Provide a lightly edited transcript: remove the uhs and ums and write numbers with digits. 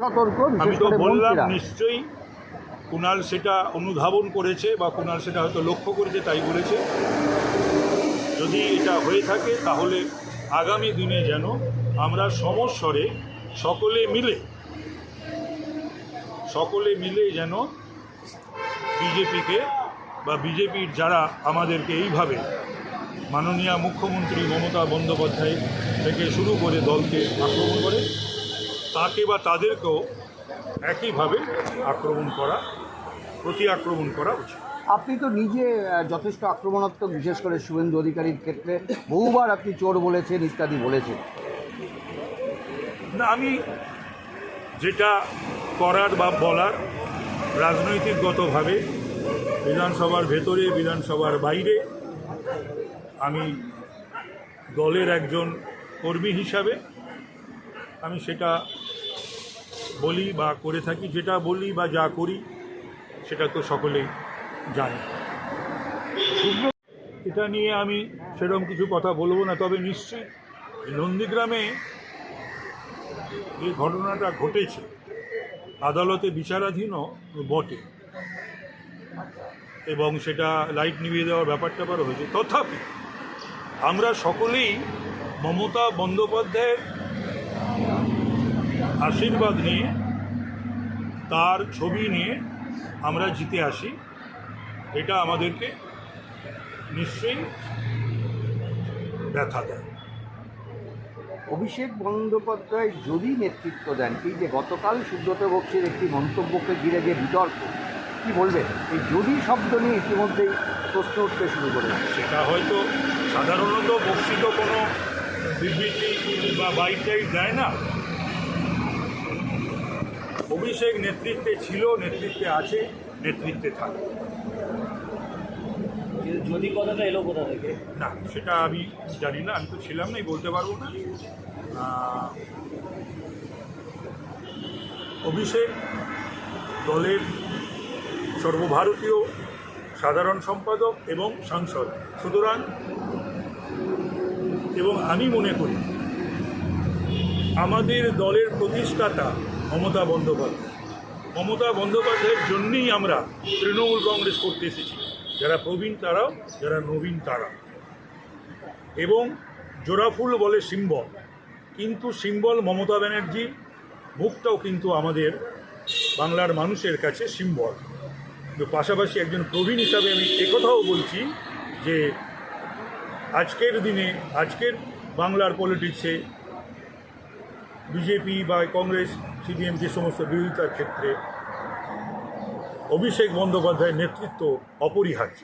সতর্ক। আমি তো বললাম নিশ্চয়ই কুণাল সেটা অনুধাবন করেছে বা কুণাল সেটা হয়তো লক্ষ্য করেছে, তাই বলেছে। যদি এটা হয়ে থাকে তাহলে আগামী দিনে যেন আমরা সমস্বরে সকলে মিলে যেন বিজেপিকে বা বিজেপির যারা আমাদেরকে এইভাবে মাননীয় মুখ্যমন্ত্রী মমতা বন্দ্যোপাধ্যায় থেকে শুরু করে দলকে আক্রমণ করে, তাকে বা তাদেরকেও একইভাবে প্রতি আক্রমণ করা উচিত। আপনি তো নিজে যথেষ্ট আক্রমণাত্মক, বিশেষ করে শুভেন্দু অধিকারীর ক্ষেত্রে বহুবার আপনি চোর বলেছেন, ইত্যাদি বলেছেন। না, আমি যেটা করার বা বলার রাজনৈতিকগতভাবে বিধানসভার ভেতরে বিধানসভার বাইরে আমি দলের একজন কর্মী হিসাবে আমি সেটা বলি বা করে থাকি। যেটা বলি বা যা করি সেটা তো সকলেই জানে। এটা নিয়ে আমি সেরকম কিছু কথা বলবো না। তবে নিশ্চয়ই নন্দীগ্রামে যে ঘটনাটা ঘটেছে আদালতে বিচারাধীনও বটে, এবং সেটা লাইট নিভিয়ে দেওয়ার ব্যাপারটা হয়েছে। তথাপি আমরা সকলেই মমতা বন্দ্যোপাধ্যায়ের আশীর্বাদ নিয়ে, তার ছবি নিয়ে আমরা জিতে আসি। এটা আমাদেরকে নিশ্চয়ই ব্যথা দেয়। অভিষেক বন্দ্যোপাধ্যায় যদি নেতৃত্ব দেন, এই যে গতকাল সুব্রত বক্সির একটি মন্তব্যকে ঘিরে যে বিতর্ক, কী বলবেন? এই যদি শব্দ নিয়ে ইতিমধ্যেই প্রশ্ন উঠতে শুরু করে। সেটা হয়তো সাধারণত বক্সি তো কোনো বিবৃতি বা বাইকটাই দেয় না। অভিষেক নেতৃত্বে ছিল, নেতৃত্বে আছে, নেতৃত্বে থাকে। যদি কথাটা এলো কোথা থেকে না, সেটা আমি জানি না, আমি তো ছিলাম না, বলতে পারবো না। অভিষেক দলের সর্বভারতীয় সাধারণ সম্পাদক এবং সাংসদ, সুতরাং এবং আমি মনে করি আমাদের দলের প্রতিষ্ঠাতা মমতা বন্দ্যোপাধ্যায়ের জন্যেই আমরা তৃণমূল কংগ্রেস করতে এসেছি। যারা প্রবীণ তারাও, যারা নবীন তারা। এবং জোড়াফুল বলে সিম্বল, কিন্তু সিম্বল মমতা ব্যানার্জি, মুখটাও কিন্তু আমাদের বাংলার মানুষের কাছে সিম্বল। কিন্তু পাশাপাশি একজন প্রবীণ হিসাবে আমি একথাও বলছি যে আজকের দিনে, আজকের বাংলার পলিটিক্সে বিজেপি বা কংগ্রেস সিপিএম যে সমস্ত বিরোধিতার ক্ষেত্রে অভিষেক বন্দ্যোপাধ্যায়ের নেতৃত্ব অপরিহার্য।